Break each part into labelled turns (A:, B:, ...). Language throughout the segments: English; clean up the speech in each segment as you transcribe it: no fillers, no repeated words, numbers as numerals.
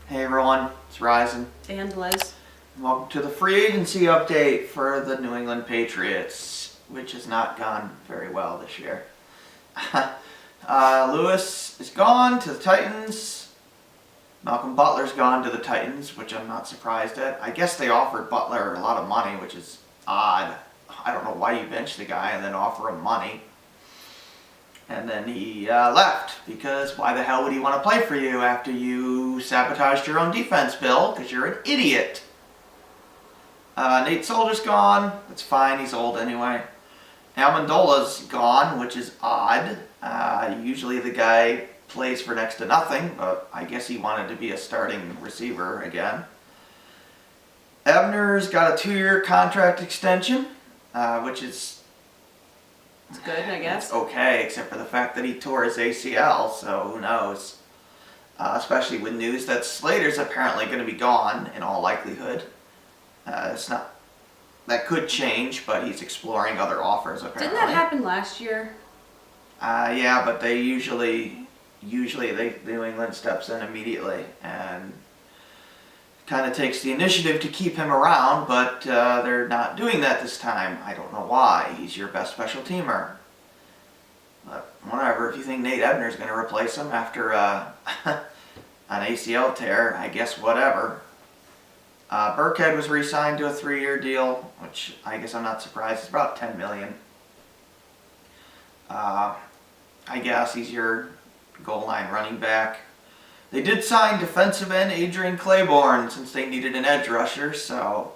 A: Hey everyone, it's Ryzen.
B: And Liz.
A: Welcome to the free agency update for the New England Patriots, which has not gone very well this year. Lewis is gone to the Titans. Malcolm Butler's gone to the Titans, which I'm not surprised at. I guess they offered Butler a lot of money, which is odd. I don't know why you bench the guy and then offer him money. And then he left, because why the hell would he want to play for you after you sabotaged your own defense, Bill? Because you're an idiot. Nate Solder's gone. That's fine, he's old anyway. Amendola's gone, which is odd. Usually the guy plays for next to nothing, but I guess he wanted to be a starting receiver again. Ebner's got a 2-year contract extension, which is...
B: It's good, I guess.
A: It's okay, except for the fact that he tore his ACL, so who knows. Especially with news that Slater's apparently going to be gone, in all likelihood. It's not... That could change, but he's exploring other offers, apparently.
B: Didn't that happen last year?
A: Yeah, but they usually New England steps in immediately and kind of takes the initiative to keep him around, but they're not doing that this time. I don't know why. He's your best special teamer. But whatever, if you think Nate Ebner's going to replace him after an ACL tear, I guess whatever. Burkehead was re-signed to a 3-year deal, which I guess I'm not surprised. It's about $10 million. I guess he's your goal line running back. They did sign defensive end Adrian Clayborn since they needed an edge rusher, so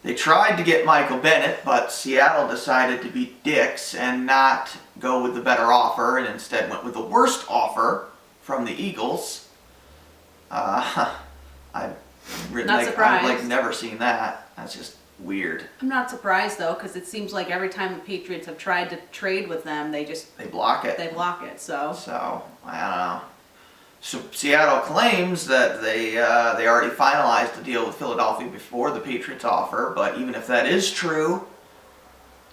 A: they tried to get Michael Bennett, but Seattle decided to be dicks and not go with the better offer and instead went with the worst offer from the Eagles. I've never seen that. That's just weird.
B: I'm not surprised though, because it seems like every time the Patriots have tried to trade with them, they
A: block it.
B: They block it. So
A: I don't know. So Seattle claims that they already finalized the deal with Philadelphia before the Patriots offer, but even if that is true,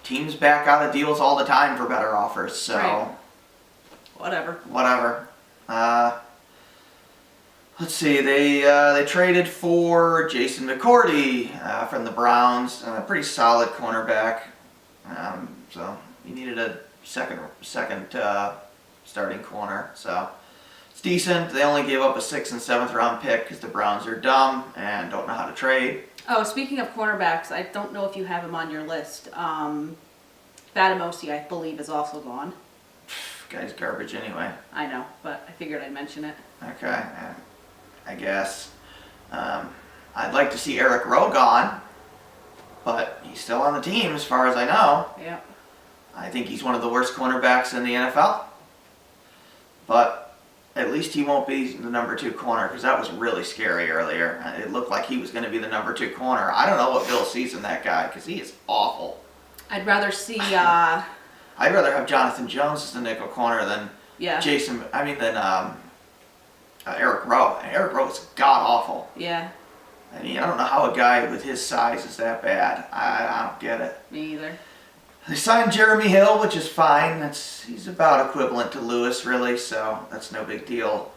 A: teams back out of deals all the time for better offers. So
B: right. Whatever.
A: Let's see. They traded for Jason McCourty from the Browns, a pretty solid cornerback. So you needed a second starting corner. So. It's decent. They only gave up a 6th and 7th round pick because the Browns are dumb and don't know how to trade.
B: Oh, speaking of cornerbacks, I don't know if you have him on your list. Batamosi, I believe, is also gone.
A: Guy's garbage anyway.
B: I know, but I figured I'd mention it.
A: Okay, I guess. I'd like to see Eric Rowe gone, but he's still on the team as far as I know.
B: Yeah.
A: I think he's one of the worst cornerbacks in the NFL. But at least he won't be the number 2 corner, because that was really scary earlier. It looked like he was going to be the number 2 corner. I don't know what Bill sees in that guy, because he is awful.
B: I'd rather see...
A: I'd rather have Jonathan Jones as the nickel corner than Eric Rowe. Eric Rowe is god-awful.
B: Yeah.
A: I mean, I don't know how a guy with his size is that bad. I don't get it.
B: Me either.
A: They signed Jeremy Hill, which is fine. He's about equivalent to Lewis, really, so that's no big deal.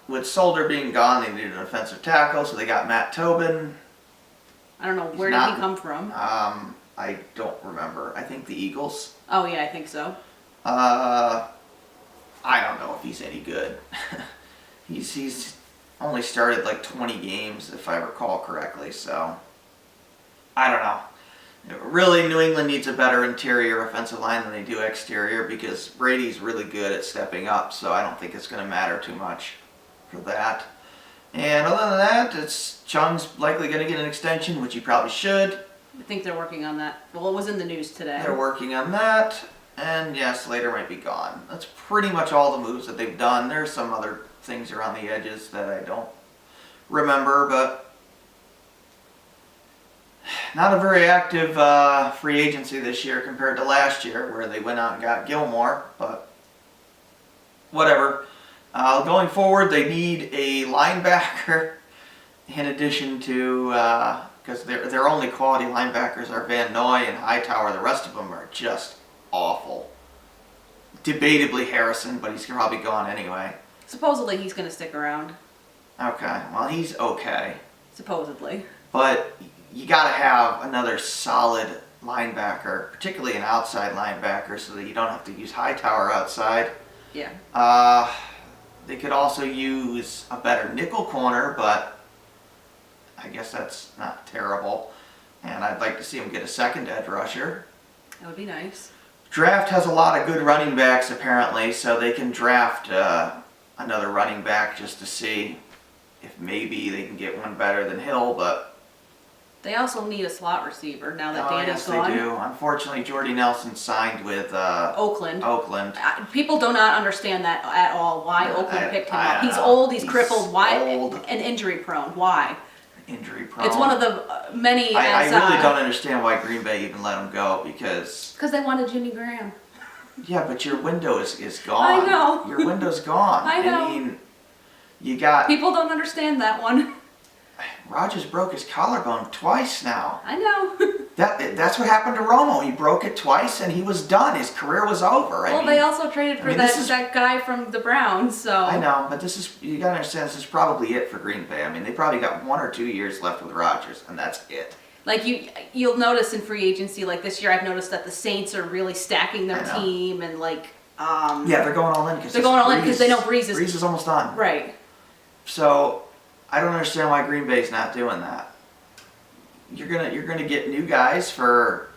A: With Solder being gone, they needed an offensive tackle, so they got Matt Tobin.
B: I don't know. Where did he come from?
A: I don't remember. I think the Eagles.
B: Oh, yeah, I think so.
A: I don't know if he's any good. He's only started like 20 games, if I recall correctly, so I don't know. Really, New England needs a better interior offensive line than they do exterior, because Brady's really good at stepping up, so I don't think it's going to matter too much for that. And other than that, Chung's likely going to get an extension, which he probably should.
B: I think they're working on that. Well, it was in the news today.
A: They're working on that, and yeah, Slater might be gone. That's pretty much all the moves that they've done. There's some other things around the edges that I don't remember, but not a very active free agency this year compared to last year, where they went out and got Gilmore, but whatever. Going forward, they need a linebacker in addition to, because their only quality linebackers are Van Noy and Hightower. The rest of them are just awful. Debatably Harrison, but he's probably gone anyway.
B: Supposedly he's going to stick around.
A: Okay, well, he's okay.
B: Supposedly.
A: But you got to have another solid linebacker, particularly an outside linebacker, so that you don't have to use Hightower outside.
B: Yeah.
A: They could also use a better nickel corner, but I guess that's not terrible. And I'd like to see them get a second edge rusher.
B: That would be nice.
A: Draft has a lot of good running backs apparently, so they can draft another running back just to see if maybe they can get one better than Hill, but
B: They also need a slot receiver now that Danny's
A: yes,
B: gone.
A: they do. Unfortunately, Jordy Nelson signed with
B: Oakland.
A: People
B: don't not understand that at all. Why Oakland picked him up? He's
A: know.
B: old. He's crippled. Why?
A: Old.
B: And injury prone. Why?
A: Injury prone.
B: It's one of the many.
A: I really don't understand why Green Bay even let him go because
B: they wanted Jimmy Graham.
A: Yeah, but your window is gone.
B: I know.
A: Your window's gone.
B: I know.
A: mean, you got
B: People don't understand that one.
A: Rodgers broke his collarbone twice now.
B: I know.
A: That's what happened to Romo. He broke it twice and he was done. His career was over.
B: They also traded for that guy from the Browns, so.
A: I know, but you gotta understand, this is probably it for Green Bay. I mean, they probably got 1 or 2 years left with Rodgers, and that's it.
B: Like you'll notice in free agency, like this year, I've noticed that the Saints are really stacking their team and
A: yeah, they're going all in because
B: they know Breeze
A: is almost done.
B: Right.
A: So I don't understand why Green Bay's not doing that. You're gonna get new guys for.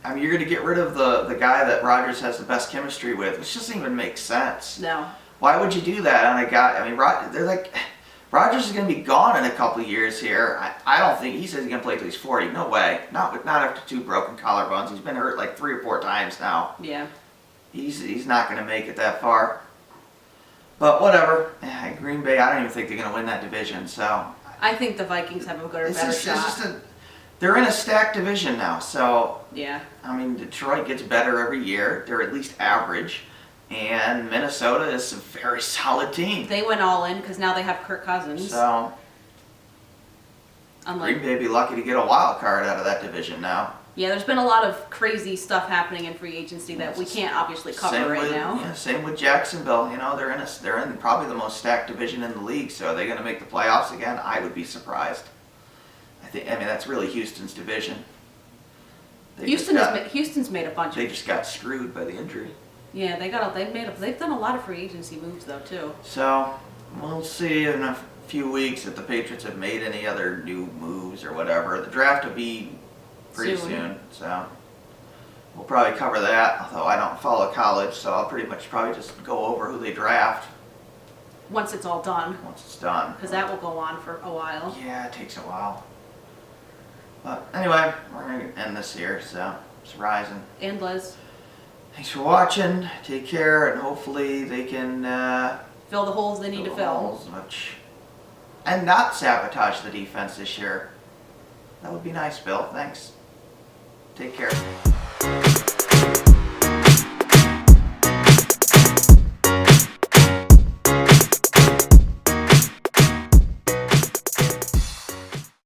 A: I mean, you're gonna get rid of the guy that Rodgers has the best chemistry with, which doesn't even make sense.
B: No.
A: Why would you do that on a guy? I mean, they're like. Rodgers is going to be gone in a couple of years here. I don't think he says he's going to play till he's 40. No way. Not after 2 broken collarbones. He's been hurt like 3 or 4 times now.
B: Yeah.
A: He's not going to make it that far. But whatever. Green Bay, I don't even think they're going to win that division. So
B: I think the Vikings have a better shot.
A: They're in a stacked division now. So
B: yeah.
A: I mean, Detroit gets better every year. They're at least average. And Minnesota is a very solid team.
B: They went all in because now they have Kirk Cousins.
A: So Green Bay be lucky to get a wild card out of that division now.
B: Yeah, there's been a lot of crazy stuff happening in free agency that we can't obviously cover now.
A: Yeah, same with Jacksonville. You know, they're in probably the most stacked division in the league. So are they going to make the playoffs again? I would be surprised. I mean, that's really Houston's division.
B: Houston's made a bunch.
A: They just got screwed by the injury.
B: Yeah, they've done a lot of free agency moves though too.
A: So we'll see in a few weeks if the Patriots have made any other new moves or whatever. The draft will be pretty soon, so we'll probably cover that. Although I don't follow college, so I'll pretty much probably just go over who they draft
B: once it's all done.
A: Once it's done,
B: because that will go on for a while.
A: Yeah, it takes a while. But anyway, we're gonna end this here. So it's Rising
B: and Liz.
A: Thanks for watching. Take care, and hopefully they can
B: fill the holes they need to fill.
A: And not sabotage the defense this year. That would be nice, Bill. Thanks. Take care.